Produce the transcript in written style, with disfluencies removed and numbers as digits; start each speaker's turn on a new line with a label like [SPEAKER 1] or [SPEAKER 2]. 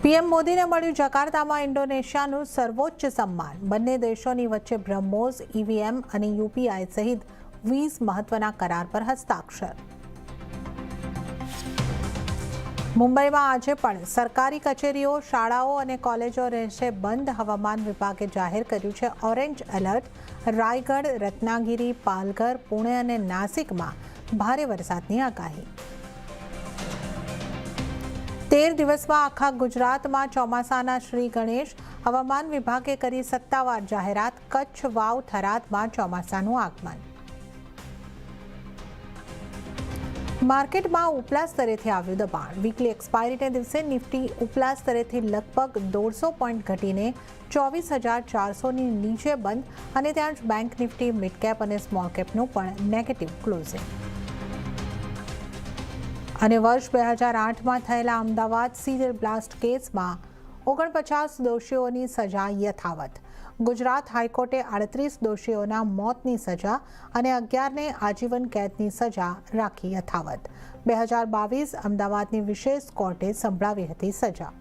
[SPEAKER 1] PM મોદીને મળ્યું જકાર્તામાં ઇન્ડોનેશિયાનું સર્વોચ્ચ સન્માન। બંને દેશોની વચ્ચે બ્રહ્મોસ, ઈવીએમ અને યુપીઆઈ સહિત 20 મહત્વના કરાર પર હસ્તાક્ષર। મુંબઈમાં આજે પણ સરકારી કચેરીઓ, શાળાઓ અને કોલેજો રહેશે બંધ। હવામાન વિભાગે જાહેર કર્યું છે ઓરેન્જ એલર્ટ। રાયગઢ, રત્નાગિરી, પાલઘર, પુણે અને નાસિકમાં ભારે વરસાદની આગાહી। 13 દિવસમાં આખા ગુજરાતમાં ચોમાસાના શ્રી ગણેશ। હવામાન વિભાગે કરી સત્તાવાર જાહેરાત। કચ્છ, વાવ, થરાદમાં ચોમાસાનું આગમન। માર્કેટમાં ઉપલા સ્તરેથી આવ્યું દબાણ। વીકલી એક્સપાયરીને દિવસે નિફ્ટી ઉપલા સ્તરેથી લગભગ 150 પોઈન્ટ ઘટીને 24,400ની નીચે બંધ અને ત્યાં જ બેંક નિફ્ટી, મિડ કેપ અને સ્મોલ કેપનું પણ નેગેટિવ ક્લોઝિંગ। અને વર્ષ 2008માં થયેલા અમદાવાદ સિરિયલ બ્લાસ્ટ કેસમાં 49 દોષીઓની સજા યથાવત। ગુજરાત હાઈકોર્ટે 38 દોષીઓના મોતની સજા અને 11ને આજીવન કેદની સજા રાખી યથાવત। 2022 અમદાવાદની વિશેષ કોર્ટે સંભળાવી હતી સજા।